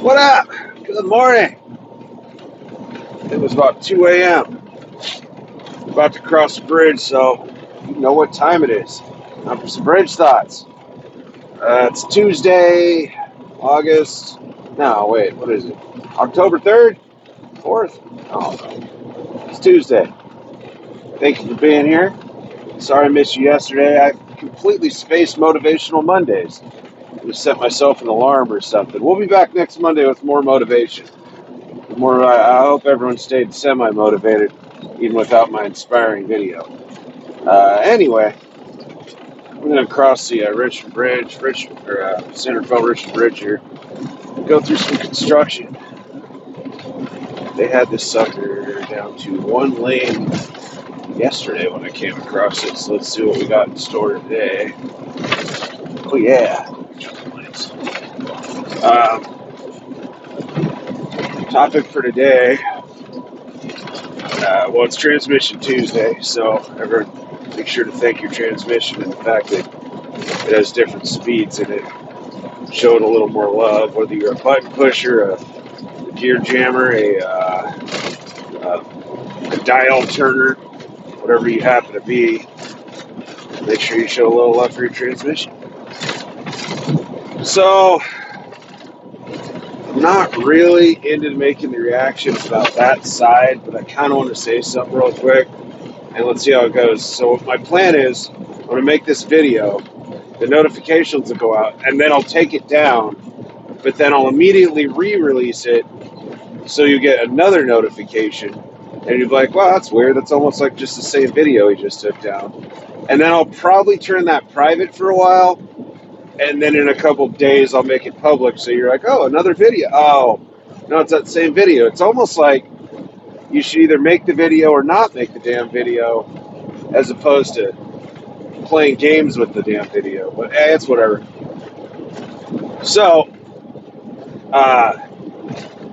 What up? Good morning. It was about 2 a.m. About to cross the bridge, so you know what time it is. Time for some bridge thoughts. It's Tuesday, August. No, wait, what is it? October 3rd? 4th? Oh, it's Tuesday. Thank you for being here. Sorry I missed you yesterday. I completely spaced Motivational Mondays. I just set myself an alarm or something. We'll be back next Monday with more motivation. I hope everyone stayed semi-motivated, even without my inspiring video. Anyway, I'm going to cross the Centerville Richmond Bridge here. Go through some construction. They had this sucker down to one lane yesterday when I came across it. So let's see what we got in store today. Oh yeah, jumping lanes. Topic for today. Well, it's Transmission Tuesday, so everyone make sure to thank your transmission and the fact that it has different speeds in it. Show it a little more love, whether you're a button pusher, a gear jammer, a dial turner, whatever you happen to be. Make sure you show a little love for your transmission. So, I'm not really into making the reaction about that side, but I kind of want to say something real quick, and let's see how it goes. So my plan is, I'm going to make this video, the notifications will go out, and then I'll take it down, but then I'll immediately re-release it, so you get another notification, and you'll be like, wow, that's weird, that's almost like just the same video he just took down. And then I'll probably turn that private for a while, and then in a couple days I'll make it public, so you're like, oh, another video. Oh, no, it's that same video. It's almost like you should either make the video or not make the damn video, as opposed to playing games with the damn video. But it's whatever. So,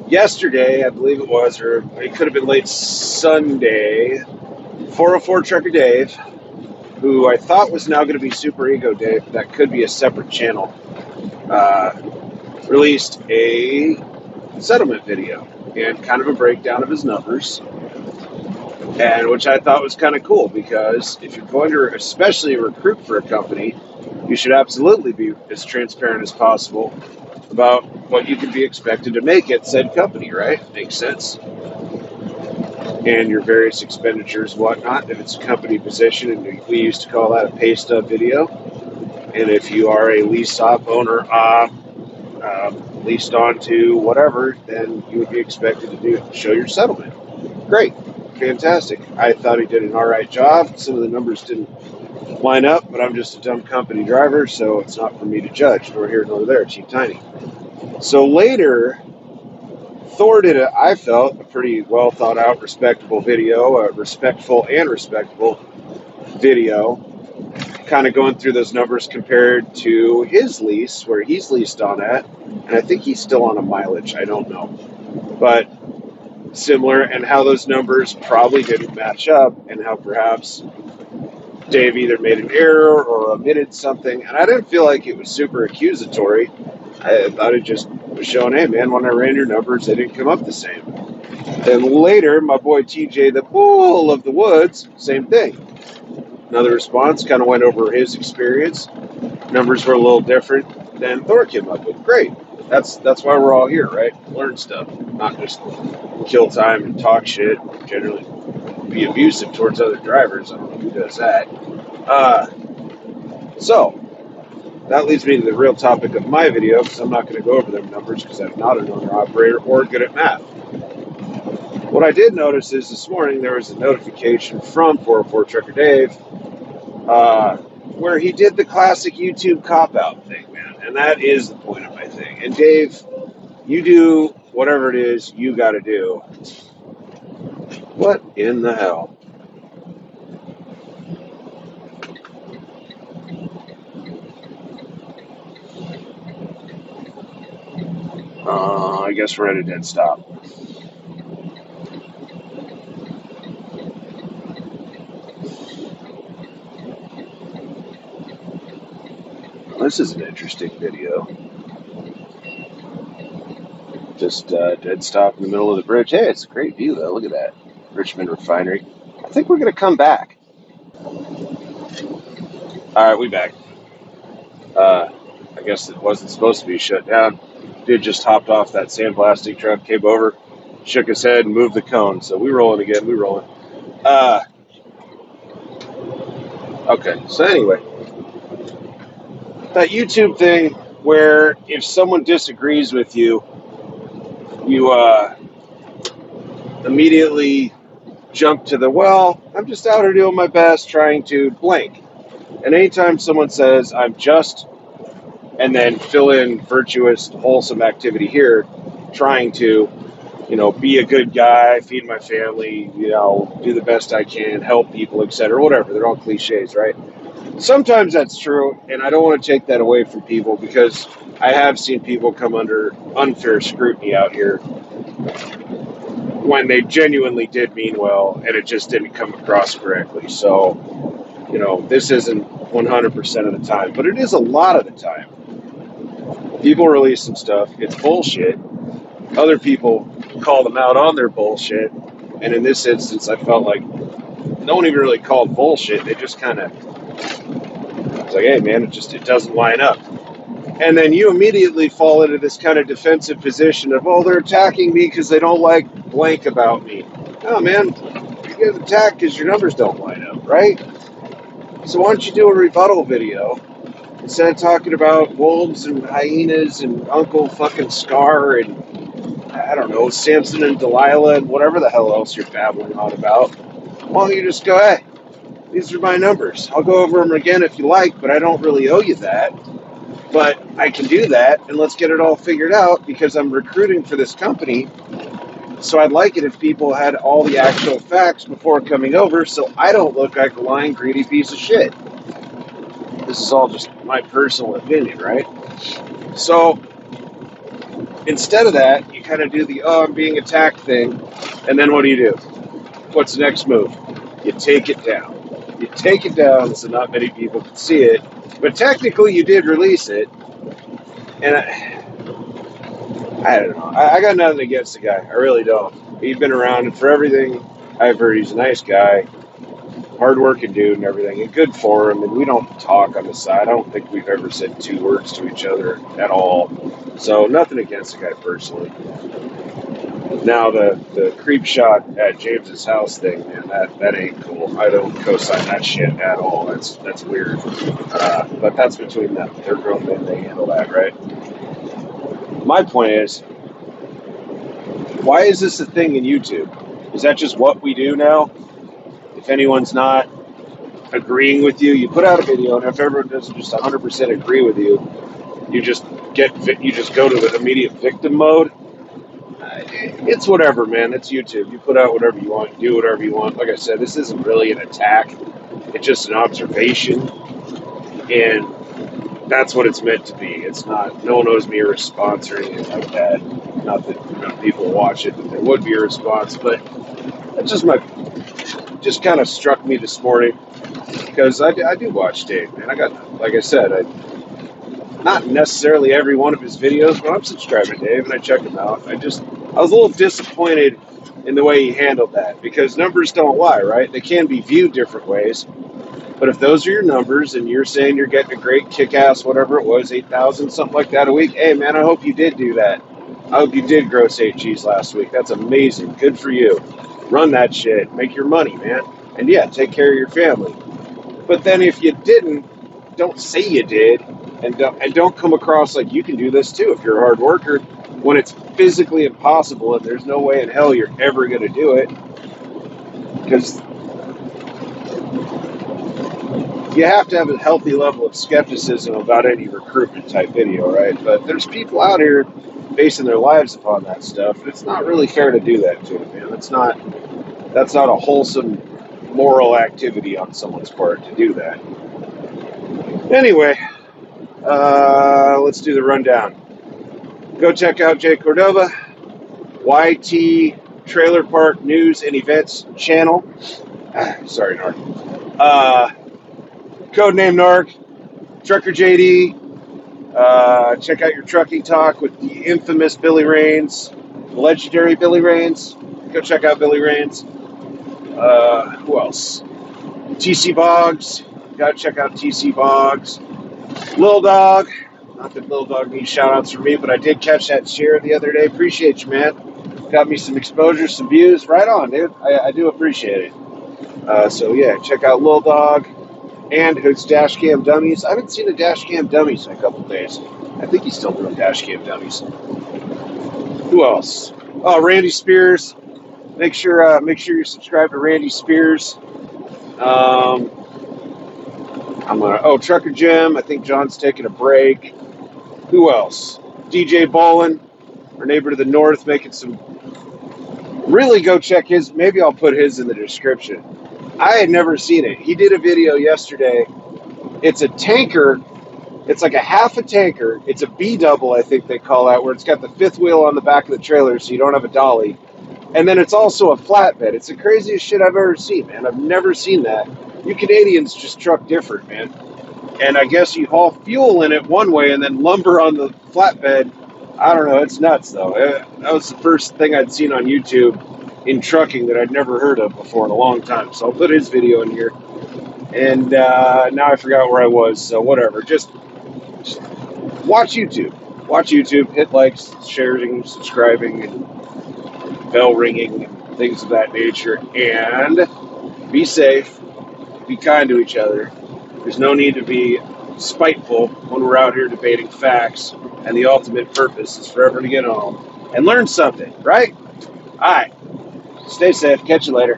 yesterday, I believe it was, or it could have been late Sunday, 404 Trucker Dave, who I thought was now going to be Super Ego Dave, that could be a separate channel, released a settlement video and kind of a breakdown of his numbers, and which I thought was kind of cool, because if you're going to especially recruit for a company, you should absolutely be as transparent as possible about what you can be expected to make at said company, right? Makes sense. And your various expenditures, whatnot, if it's a company position, and we used to call that a pay stub video. And if you are a lease op owner, leased on to whatever, then you would be expected to show your settlement. Great, fantastic. I thought he did an all right job. Some of the numbers didn't line up, but I'm just a dumb company driver, so it's not for me to judge, nor here nor there, cheap tiny. So later, Thor did I felt, a pretty well thought out, respectable video, a respectful and respectable video, kind of going through those numbers compared to his lease, where he's leased on at, and I think he's still on a mileage, I don't know, but similar, and how those numbers probably didn't match up, and how perhaps Dave either made an error or omitted something, and I didn't feel like it was super accusatory. I thought it just was showing, hey man, when I ran your numbers, they didn't come up the same. Then later, my boy TJ, the bull of the woods, same thing. Another response, kind of went over his experience. Numbers were a little different than Thor came up with. Great. That's why we're all here, right? Learn stuff, not just kill time and talk shit. Generally, be abusive towards other drivers. I don't know who does that. So that leads me to the real topic of my video, because I'm not going to go over them numbers because I'm not an owner-operator or good at math. What I did notice is this morning there was a notification from 404 Trucker Dave where he did the classic YouTube cop-out thing, man. And that is the point of my thing. And Dave, you do whatever it is you got to do. What in the hell? I guess we're at a dead stop. This is an interesting video. Just dead stop in the middle of the bridge. Hey, it's a great view though. Look at that Richmond refinery. I think we're gonna come back. All right, we back. I guess it wasn't supposed to be shut down. Dude just hopped off that sandblasting truck, came over, shook his head, and moved the cone. So we rolling again. We rolling. Okay. So anyway, that YouTube thing where if someone disagrees with you, you immediately jump to the, well, I'm just out here doing my best trying to blank. And anytime someone says, I'm just, and then fill in virtuous, wholesome activity here, trying to, be a good guy, feed my family, do the best I can, help people, etc., whatever. They're all cliches, right? Sometimes that's true, and I don't want to take that away from people because I have seen people come under unfair scrutiny out here when they genuinely did mean well, and it just didn't come across correctly. So, this isn't 100% of the time, but it is a lot of the time. People release some stuff, it's bullshit. Other people call them out on their bullshit, and in this instance, I felt like no one even really called bullshit. They just kind of, it's like, hey man, it doesn't line up. And then you immediately fall into this kind of defensive position of, oh, they're attacking me because they don't like blank about me. No, man, you get attacked because your numbers don't line up, right? So why don't you do a rebuttal video instead of talking about wolves and hyenas and Uncle fucking Scar and, I don't know, Samson and Delilah and whatever the hell else you're babbling on about. Why don't you just go, hey, these are my numbers. I'll go over them again if you like, but I don't really owe you that. But I can do that, and let's get it all figured out because I'm recruiting for this company. So I'd like it if people had all the actual facts before coming over so I don't look like a lying, greedy piece of shit. This is all just my personal opinion, right? So instead of that, you kind of do the, oh, I'm being attacked thing, and then what do? What's the next move? You take it down. You take it down so not many people can see it. But technically, you did release it, and I don't know. I got nothing against the guy. I really don't. He's been around, and for everything I've heard, he's a nice guy, hard-working dude and everything, and good for him, and we don't talk on the side. I don't think we've ever said two words to each other at all. So nothing against the guy personally. Now, the creep shot at James's house thing, man, that ain't cool. I don't co-sign that shit at all. That's weird. But that's between them. They're grown men. They handle that, right? My point is, why is this a thing in YouTube? Is that just what we do now? If anyone's not agreeing with you, you put out a video, and if everyone doesn't just 100% agree with you, you just go to the immediate victim mode. It's whatever, man. It's YouTube. You put out whatever you want, do whatever you want. Like I said, this isn't really an attack. It's just an observation, and that's what it's meant to be. It's not, no one owes me a response or anything like that. Not that people watch it, there would be a response, but that just kind of struck me this morning because I do watch Dave, man. Like I said, not necessarily every one of his videos, but I'm subscribed to Dave and I check him out. I was a little disappointed in the way he handled that because numbers don't lie, right? They can be viewed different ways. But if those are your numbers and you're saying you're getting a great kick-ass, whatever it was, 8,000, something like that a week, hey, man, I hope you did do that. I hope you did gross 8 G's last week. That's amazing. Good for you. Run that shit. Make your money, man. And yeah, take care of your family. But then if you didn't, don't say you did, and don't come across like you can do this too if you're a hard worker when it's physically impossible and there's no way in hell you're ever going to do it. Because you have to have a healthy level of skepticism about any recruitment type video, right? But there's people out here basing their lives upon that stuff. And it's not really fair to do that to them, man. That's not a wholesome moral activity on someone's part to do that. Anyway, let's do the rundown. Go check out Jay Cordova, YT Trailer Park News and Events channel. Sorry, Narc. Codename Narc, Trucker JD, Check out your trucking talk with the infamous Billy Rains, the legendary Billy Rains. Go check out Billy Rains. Who else? TC Boggs. Gotta check out TC Boggs. Lil Dog. Not that Lil Dog needs shout outs from me, but I did catch that share the other day. Appreciate you, man. Got me some exposure, some views. Right on, dude. I do appreciate it. So, yeah, check out Lil Dog and his Dash Cam Dummies. I haven't seen a Dash Cam Dummies in a couple days. I think he's still doing Dash Cam Dummies. Who else? Oh, Randy Spears. Make sure you're subscribed to Randy Spears. Trucker Jim. I think John's taking a break. Who else? DJ Bolin, our neighbor to the north, making some. Really go check his. Maybe I'll put his in the description. I had never seen it. He did a video yesterday. It's a tanker. It's like a half a tanker. It's a B double, I think they call that, where it's got the fifth wheel on the back of the trailer, so you don't have a dolly. And then it's also a flatbed. It's the craziest shit I've ever seen, man. I've never seen that. You Canadians just truck different, man. And I guess you haul fuel in it one way and then lumber on the flatbed. I don't know. It's nuts, though. That was the first thing I'd seen on YouTube in trucking that I'd never heard of before in a long time. So I'll put his video in here. And now I forgot where I was, so whatever. Just watch YouTube. Watch YouTube. Hit likes, sharing, subscribing, and bell ringing, and things of that nature. And be safe. Be kind to each other. There's no need to be spiteful when we're out here debating facts, and the ultimate purpose is for everyone to get home and learn something, right? All right. Stay safe. Catch you later.